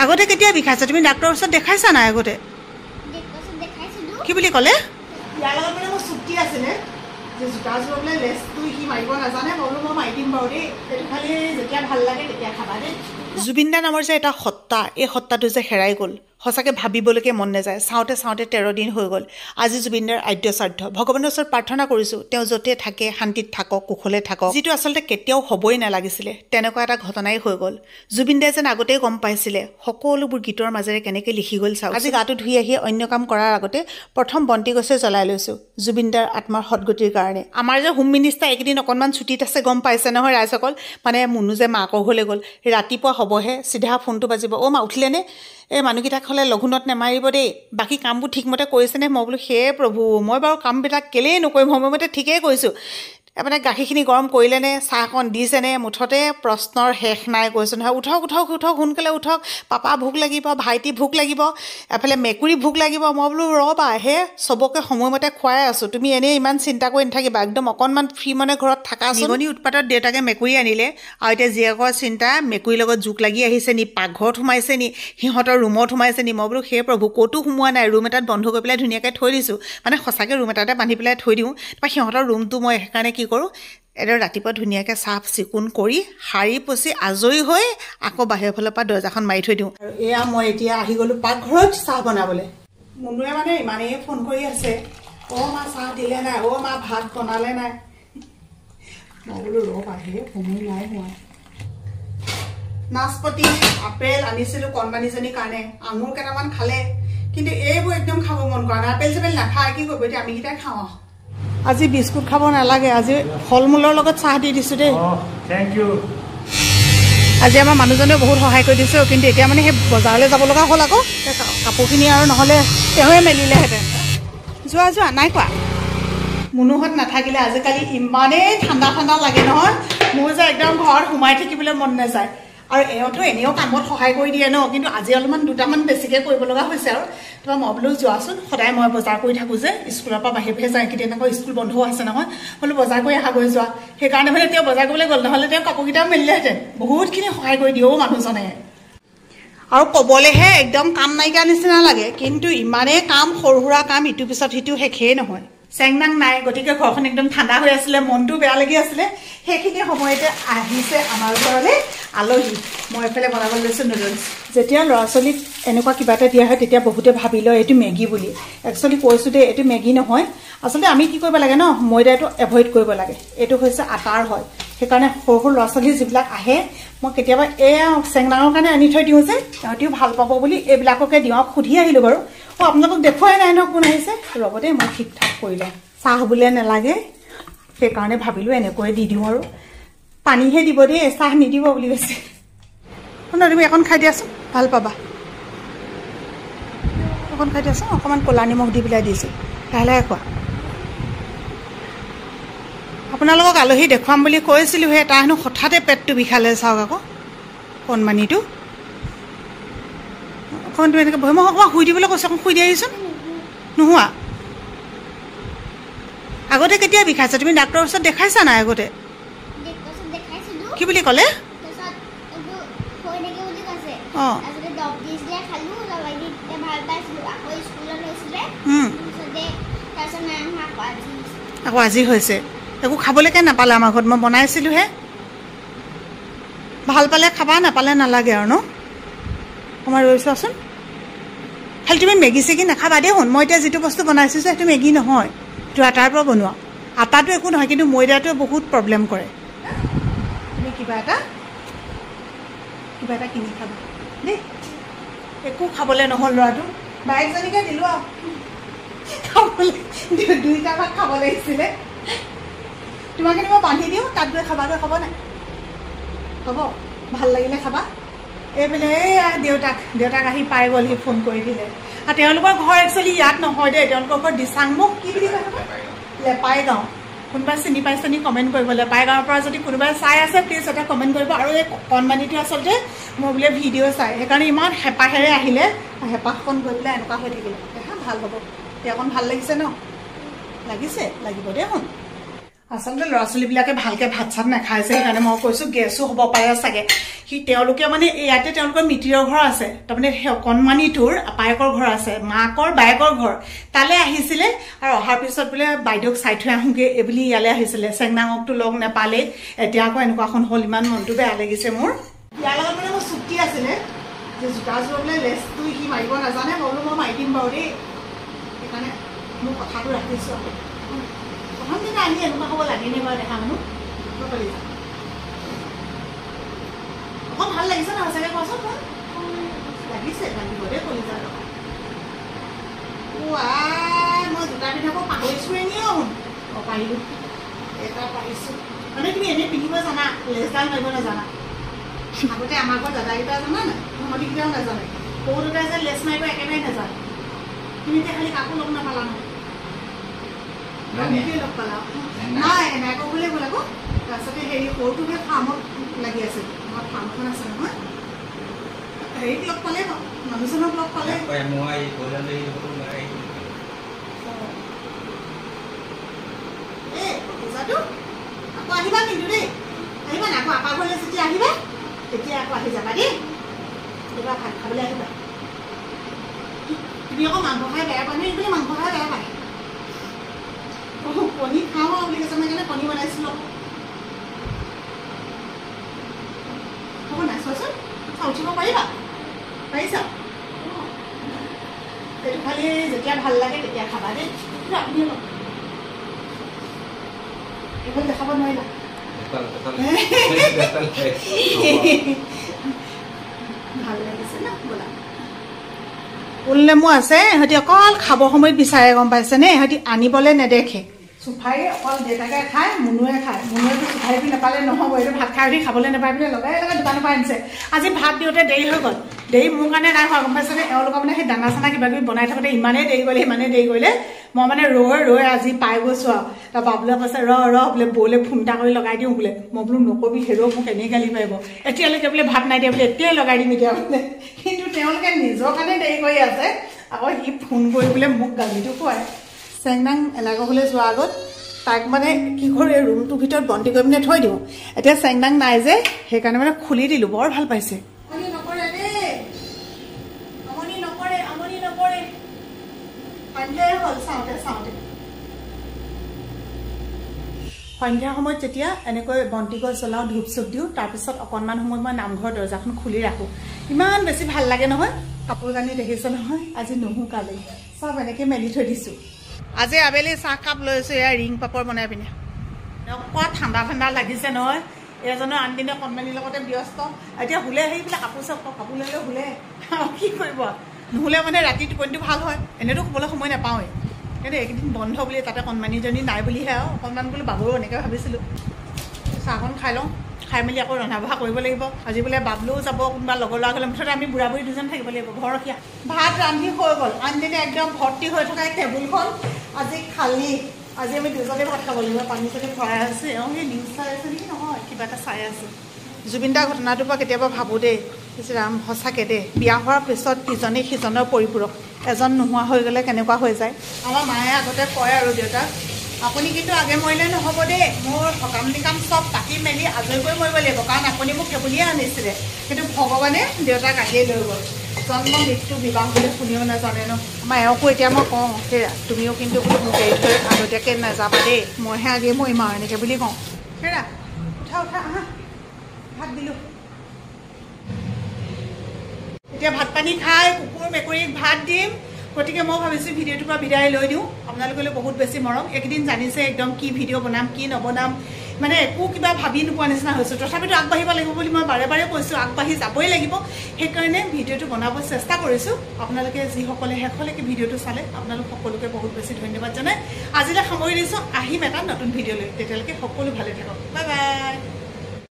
আগতে কেতিয়া বিষাইছে তুমি ডাক্তৰৰ ওচৰত দেখাইছা নাই আগতে কি বুলি ক'লে ইয়াৰ লগত মানে মোৰ চুক্তি আছিলে যে জোতাযোৰ বোলে লেছটো সি মাৰিব নাজানে মই বোলো মই মাৰি দিম বাৰু দেই সেইটো খালি যেতিয়া ভাল লাগে তেতিয়া খাবা দেই জুবিন দা নামৰ যে এটা সত্তা এই সত্তাটো যে হেৰাই গ'ল সঁচাকৈ ভাবিবলৈকে মন নাযায় চাওঁতে 13 দিন হৈ গ'ল আজি জুবিনদাৰ আদ্য শ্ৰাদ্ধ ভগৱানৰ ওচৰত প্ৰাৰ্থনা কৰিছোঁ তেওঁ য'তে থাকে শান্তিত থাকক কুশলে থাকক যিটো আচলতে কেতিয়াও হ'বই নালাগিছিলে তেনেকুৱা এটা ঘটনাই হৈ গ'ল জুবিনদাই যেন আগতেই গম পাইছিলে সকলোবোৰ গীতৰ মাজেৰে কেনেকৈ লিখি গ'ল চাওক আজি গাটো ধুই আহি অন্য কাম কৰাৰ আগতে প্ৰথম বন্তি গছে জ্বলাই লৈছোঁ জুবিনদাৰ আত্মাৰ সদগতিৰ কাৰণে আমাৰ যে হোম মিনিষ্টাৰ এইকেইদিন অকণমান ছুটীত আছে গম পাইছে নহয় ৰাইজসকল মানে মুনু যে মাকৰ ঘৰলৈ গ'ল ৰাতিপুৱা হ'বহে চিধা ফোনটো বাজিব অ' মা উঠিলেনে এই মানুহকেইটাক হ'লে লঘোণত নেমাৰিব দেই বাকী কামবোৰ ঠিকমতে কৰিছেনে মই বোলো হে প্ৰভু মই বাৰু কামবিলাক কেলেই নকৰিম সময়মতে ঠিকেই কৰিছোঁ মানে গাখীৰখিনি গৰম কৰিলেনে চাহকণ দিছেনে মুঠতে প্ৰশ্নৰ শেষ নাই কৈছোঁ নহয় উঠক উঠক উঠক সোনকালে উঠক পাপা ভোক লাগিব ভাইটি ভোক লাগিব এফালে মেকুৰী ভোক লাগিব মই বোলো ৰ'বা হে চবকে সময়মতে খুৱাই আছোঁ তুমি এনেই ইমান চিন্তা কৰি নাথাকিবা একদম অকণমান ফ্ৰী মানে ঘৰত থাকা নিগনি উৎপাতত দেউতাকে মেকুৰী আনিলে আৰু এতিয়া জীয়েকৰ চিন্তা মেকুৰীৰ লগত জোক লাগি আহিছে নি পাকঘৰত সোমাইছে নি সিহঁতৰ ৰুমত সোমাইছে নি মই বোলো সেই প্ৰভু ক'তো সোমোৱা নাই ৰুম এটাত বন্ধ কৰি পেলাই ধুনীয়াকৈ থৈ দিছোঁ মানে সঁচাকৈ ৰুম এটাতে বান্ধি পেলাই থৈ দিওঁ তাৰপৰা সিহঁতৰ ৰুমটো মই সেইকাৰণে কি কৰোঁ এডাল ৰাতিপুৱা ধুনীয়াকৈ চাফ চিকুণ কৰি সাৰি পুচি আজৰি হৈ আকৌ বাহিৰৰ ফালৰ পৰা দৰ্জাখন মাৰি থৈ দিওঁ আৰু এয়া মই এতিয়া আহি গ'লোঁ পাকঘৰত চাহ বনাবলৈ মুনুৱে মানে ইমানেই ফোন কৰি আছে অ' মা চাহ দিলে নাই অ' মা ভাত বনালে নাই মই বোলো ৰ'ব আহে সময় নাই হোৱা নাচপতি আপেল আনিছিলোঁ কণমানিজনীৰ কাৰণে আঙুৰ কেইটামান খালে কিন্তু এইবোৰ একদম খাব মন কৰা নাই আপেল চাপেল নাখায় কি কৰিব এতিয়া আমিকেইটাই খাওঁ আজি বিস্কুট খাব নালাগে আজি ফল মূলৰ লগত চাহ দি দিছোঁ দেই থেংক ইউ আজি আমাৰ মানুহজনে বহুত সহায় কৰি দিছোঁ কিন্তু এতিয়া মানে সেই বজাৰলৈ যাব লগা হ'ল আকৌ কাপোৰখিনি আৰু নহ'লে তেওঁৱে মেলিলেহেঁতেন যোৱা যোৱা নাই কোৱা মুনুহঁত নাথাকিলে আজিকালি ইমানেই ঠাণ্ডা ঠাণ্ডা লাগে নহয় মোৰ যে একদম ঘৰত সোমাই থাকিবলৈ মন নাযায় আৰু এওঁতো এনেও কামত সহায় কৰি দিয়ে ন কিন্তু আজি অলপমান দুটামান বেছিকৈ কৰিব লগা হৈছে আৰু তাৰপৰা মই বোলো যোৱাচোন সদায় মই বজাৰ কৰি থাকোঁ যে স্কুলৰ পৰা বাহিৰে বাহিৰে যায় কেতিয়াবা আকৌ স্কুল বন্ধও আছে নহয় বোলো বজাৰ কৰি আহাগৈ যোৱা সেইকাৰণে মানে তেওঁ বজাৰ কৰিবলৈ গ'ল নহ'লে তেওঁ কাপোৰকেইটাও মেলিলেহেঁতেন বহুতখিনি সহায় কৰি দিয়েও মানুহজনে আৰু ক'বলৈহে একদম কাম নাইকিয়া নিচিনা লাগে কিন্তু ইমানেই কাম সৰু সুৰা কাম ইটোৰ পিছত সিটো শেষেই নহয় চেংনাং নাই গতিকে ঘৰখন একদম ঠাণ্ডা হৈ আছিলে মনটো বেয়া লাগি আছিলে সেইখিনি সময়তে আহিছে আমাৰ ঘৰলৈ আলহী মই এইফালে বনাবলৈ লৈছোঁ নুডলছ যেতিয়া ল'ৰা ছোৱালীক এনেকুৱা কিবা এটা দিয়া হয় তেতিয়া বহুতে ভাবি লয় এইটো মেগী বুলি একচুৱেলি কৈছোঁ দেই এইটো মেগী নহয় আচলতে আমি কি কৰিব লাগে ন ময়দাটো এভইড কৰিব লাগে এইটো হৈছে আটাৰ হয় সেইকাৰণে সৰু সৰু ল'ৰা ছোৱালী যিবিলাক আহে মই কেতিয়াবা এয়া চেংনাঙৰ কাৰণে আনি থৈ দিওঁ যে সিহঁতিও ভাল পাব বুলি এইবিলাককে দিওঁ আৰু সুধি আহিলোঁ বাৰু অঁ আপোনালোকক দেখুৱাই নাই ন কোন আহিছে ৰ'ব দেই মই ঠিক ঠাক কৰি লওঁ চাহ বোলে নালাগে সেইকাৰণে ভাবিলোঁ এনেকৈয়ে দি দিওঁ আৰু পানীহে দিব দেই চাহ নিদিব বুলি কৈছে শুনা তুমি এখন খাই দিয়াচোন ভাল পাবা অকণ খাই দিয়াচোন অকণমান ক'লা নিমখ দি পেলাই দিছোঁ লাহে লাহে খোৱা আপোনালোকক আলহী দেখুৱাম বুলি কৈছিলোঁহে তাৰ হেনো হঠাতে পেটটো বিষালে চাওক আকৌ কণমানিটো অকণমান তুমি এনেকৈ বহি মই অকণমান শুই দিবলৈ কৈছোঁ অকণ শুই দি আহিছোন নোহোৱা আগতে কেতিয়া বিষাইছে তুমি ডাক্তৰৰ ওচৰত দেখাইছা নাই আগতে কি বুলি ক'লে অঁ আকৌ আজি হৈছে একো খাবলৈকে নাপালে আমাৰ ঘৰত মই বনাইছিলোঁহে ভাল পালে খাবা নাপালে নালাগে আৰু ন অকণমান ৰৈ চোৱাচোন খালি তুমি মেগী চেগী নাখাবা দেই শুন মই এতিয়া যিটো বস্তু বনাইছোঁ যে সেইটো মেগী নহয় এইটো আটাৰ পৰা বনোৱা আটাটো একো নহয় কিন্তু ময়দাটোৱে বহুত প্ৰব্লেম কৰে তুমি কিবা এটা কিনি খাবা দেই একো খাবলৈ নহ'ল ল'ৰাটো বাইকজনীকে দিলোঁ আৰু খাবলৈ দুইটা ভাগ খাব লাগিছিলে তোমাক মই বান্ধি দিওঁ তাত গৈ খাবাগৈ খাব নাই হ'ব ভাল লাগিলে খাবা এইপিনে এইয়া দেউতাক আহি পাই গ'ল সি ফোন কৰি দিলে আৰু তেওঁলোকৰ ঘৰ একচুৱেলি ইয়াত নহয় দেই তেওঁলোকৰ ঘৰ দিচাংমুখ কি বুলি কয় লেপাই গাঁও কোনোবাই চিনি পাইছে নি কমেণ্ট কৰিব লেপাই গাঁৱৰ পৰা যদি কোনোবাই চাই আছে প্লিজ এটা কমেণ্ট কৰিব আৰু এই কণমানিটো আচলতে মই বোলে ভিডিঅ' চাই সেইকাৰণে ইমান হেঁপাহেৰে আহিলে হেঁপাহখন গৈ পেলাই এনেকুৱা হৈ থাকিলে ভাল হ'ব এতিয়া অকণ ভাল লাগিছে ন লাগিছে লাগিব দেই শুন আচলতে ল'ৰা ছোৱালীবিলাকে ভালকৈ ভাত চাত নাখাইছে, সেইকাৰণে মই কৈছোঁ গেছো হ'ব পাৰে চাগে। তেওঁলোকে মানে ইয়াতে তেওঁলোকৰ মিতিৰৰ ঘৰ আছে, তাৰমানে সেই অকণমানিটোৰ আপায়েকৰ ঘৰ আছে, মাকৰ বায়েকৰ ঘৰ, তালৈ আহিছিলে আৰু অহাৰ পিছত বোলে বাইদেউক চাই থৈ আহোঁগৈ এইবুলি ইয়ালৈ আহিছিলে। চেংনাঙকতো লগ নাপালেই, এতিয়া আকৌ এনেকুৱাখন হ'ল, ইমান মনটো বেয়া লাগিছে মোৰ। ইয়াৰ লগত মানে মোৰ চুক্তি আছিলে যে জোতাযোৰ বোলে লেচটো সি মাৰিব নাজানে, মই বোলো মই মাৰি দিম বাৰু দেই, সেইকাৰণে মোৰ কথাটো ৰাখিছোঁ। আকৌ প্ৰথম দিনা আনি এনেকুৱা হ'ব লাগেনে বাৰু দেখা মানুহ অকণ ভাল লাগিছে নহয় চাগে কোৱাচোন? লাগিছে, লাগিব দেই কলিজা। মই জোতা পিন্ধাব পাহৰিছোৱে নিয়ে শুন। পাৰিলোঁ, এটা পাৰিছোঁ। মানে তুমি এনেই পিন্ধিব জানা, লেচডাল মাৰিব নাজানা। আগতে আমাৰ ঘৰত দাদাকেইটা জানা নাই, ভণ্টিকেইটাও নাজানে। সৰু দাদাই যে লেচ মাৰিব একেবাৰে নাজানে। তুমি এতিয়া খালি কাকো লগ নাপালা নহয়, নিজেই লগ পালা। নাই এনেকৈ বুলিয়ে গ'ল আকৌ। তাৰপিছতে হেৰি সৰুটোহে ফাৰ্মত লাগি আছে, আমাৰ ফাৰ্ম এখন আছে নহয়, হেৰিক লগ পালে বাৰু, মানুহজনক লগ পালে। এই পূজাটো আকৌ আহিবা কিন্তু দেই, আহিবা না আকৌ আপা ঘৰলৈ যেতিয়া আহিবা তেতিয়া আকৌ আহি যাবা দেই, এইবাৰ ভাত খাবলৈ আহিবা। তুমি আকৌ মাংস খাই বেয়া পোৱা নাই, এইবুলি মাংস খাই বেয়া পায়। কণী খাওঁ আৰু বুলি কৈছে, মই সেইকাৰণে কণী বনাইছিলোঁ। হ'ব নাই চোৱাচোন, উঠিব পাৰিবা? পাৰিছা? সেইটো খালি যেতিয়া ভাল লাগে তেতিয়া খাবা দেই। আপুনি অলপ এইখন দেখাব নোৱাৰিলা? ভাল লাগিছে ন? বোলা গোল নেমু আছে, ইহঁতি অকল খাব সময়ত বিচাৰে, গম পাইছেনে? ইহঁতি আনিবলৈ নেদেখে। চুফাৰী অকল দেউতাকে খায়, মুনুৱে খায়। মুনুৱেতো চুফাৰীটো নাপালে নহ'ব, এইটো ভাত খাই উঠি খাবলৈ নাপায় বুলি লগাই লগাই দোকানৰ পৰা আনিছে। আজি ভাত দিওঁতে দেৰি হৈ গ'ল, দেৰি মোৰ কাৰণে নাই হোৱা, গম পাইছেনে? এওঁলোকৰ মানে সেই দানা চানা কিবা কিবি বনাই থাকোঁতে ইমানেই দেৰি কৰিলে, মই মানে ৰৈ আজি পাই গৈছোঁ আৰু। তাৰ বাবুলে কৈছে ৰ বোলে বৌলে ফোন এটা কৰি লগাই দিওঁ বোলে। মই বোলো নকবি, হেৰৌ মোক এনেই গালি পাৰিব, এতিয়ালৈকে বোলে ভাত নাই দিয়া বোলে, এতিয়াই লগাই দিম এতিয়া বোলে। কিন্তু তেওঁলোকে নিজৰ কাৰণে দেৰি কৰি আছে, আকৌ সি ফোন কৰি বোলে মোক গালিটো খুৱায়। চেংনাং এলাগবলৈ যোৱাৰ আগত তাইক মানে কি কৰোঁ, এই ৰুমটোৰ ভিতৰত বন্দী কৰি পিনে থৈ দিওঁ। এতিয়া চেংনাং নাই যে, সেইকাৰণে মানে খুলি দিলোঁ, বৰ ভাল পাইছে। আমনি নকৰে দেই, আমনি নকৰে, আমনি নকৰে। সন্ধিয়াই হ'ল চাওঁতে। সন্ধিয়া সময়ত যেতিয়া এনেকৈ বন্তি গছ জ্বলাওঁ, ধূপ চুপ দিওঁ, তাৰপিছত অকণমান সময় মই নামঘৰৰ দৰ্জাখন খুলি ৰাখোঁ। ইমান বেছি ভাল লাগে নহয়। কাপোৰ কানি দেখিছে নহয়, আজি নুশুকালেই, চব এনেকৈ মেলি থৈ দিছোঁ। আজি আবেলি চাহকাপ লৈছোঁ, এয়া ৰিং পাপৰ বনাই পিনে। অকণ ঠাণ্ডা লাগিছে নহয়। এজনৰ আনদিনে কণমানিৰ লগতে ব্যস্ত, এতিয়া শুলে আহি পেলাই কাপোৰ লৈ শুলে। কি কৰিব, নুশুলে মানে ৰাতি টোপনিটো ভাল হয়, এনেইতো শুবলৈ সময় নাপাওঁৱেই। কিন্তু এইকেইদিন বন্ধ বুলি, তাতে কণমানিজনী নাই বুলিহে আৰু অকণমান বোলো বাবুৰো এনেকৈ ভাবিছিলোঁ। চাহকণ খাই লওঁ, খাই মেলি আকৌ ৰন্ধা বঢ়া কৰিব লাগিব। আজি বোলে বাবলুও যাব, কোনোবা লগৰ ল'ৰা গ'লে, মুঠতে আমি বুঢ়া বুঢ়ী দুজন থাকিব লাগিব ঘৰখীয়া। ভাত ৰান্ধি হৈ গ'ল, আনদিনে একদম ভৰ্তি হৈ থকা টেবুলখন আজি খালী। আজি আমি দুজনে ভাত খাব লাগিব। পানী চানী ভৰাই আছে, এওঁ সেই নিউজ চাই আছে নেকি, নহয় কিবা এটা চাই আছে। জুবিন দাৰ ঘটনাটোৰ পৰা কেতিয়াবা ভাবোঁ দেই, ৰাম সঁচাকৈ দেই, বিয়া হোৱাৰ পিছত ইজনে সিজনৰ পৰিপূৰক, এজন নোহোৱা হৈ গ'লে কেনেকুৱা হৈ যায়। আমাৰ মায়ে আগতে কয় আৰু দেউতাক, আপুনি কিন্তু আগে মৰিলে নহ'ব দেই, মোৰ সকাম নিকাম চব পাতি মেলি আজৰি কৰি মৰিব লাগিব, কাৰণ আপুনি মোক সেইবুলিয়ে আনিছিলে। কিন্তু ভগৱানে দেউতাক আহিয়ে লৈ গ'ল। জন্ম মৃত্যু বিবাহ বুলি শুনিও নাজানে ন। আমাৰ এওঁকো এতিয়া মই কওঁ, সেয়া তুমিও কিন্তু বোলো মোক এৰি থৈ আগতীয়াকৈ নাযাবা দেই, মইহে আগে মৰিম আৰু এনেকৈ বুলি কওঁ। সেয়া উঠা আহা, ভাত দিলোঁ। এতিয়া ভাত পানী খাই কুকুৰ মেকুৰীক ভাত দিম, গতিকে মই ভাবিছোঁ ভিডিঅ'টোৰ পৰা বিদায় লৈ দিওঁ। আপোনালোকলৈ বহুত বেছি মৰম। এইকেইদিন জানিছে একদম কি ভিডিঅ' বনাম কি নবনাম, মানে একো কিবা ভাবি নোপোৱা নিচিনা হৈছোঁ। তথাপিতো আগবাঢ়িব লাগিব বুলি মই বাৰে বাৰে কৈছোঁ, আগবাঢ়ি যাবই লাগিব। সেইকাৰণে ভিডিঅ'টো বনাব চেষ্টা কৰিছোঁ। আপোনালোকে যিসকলে শেষলৈকে ভিডিঅ'টো চালে, আপোনালোক সকলোকে বহুত বেছি ধন্যবাদ জনাই আজিলৈ সামৰি দিছোঁ। আহিম এটা নতুন ভিডিঅ' লৈ, তেতিয়ালৈকে সকলো ভালে থাকক। Bye bye.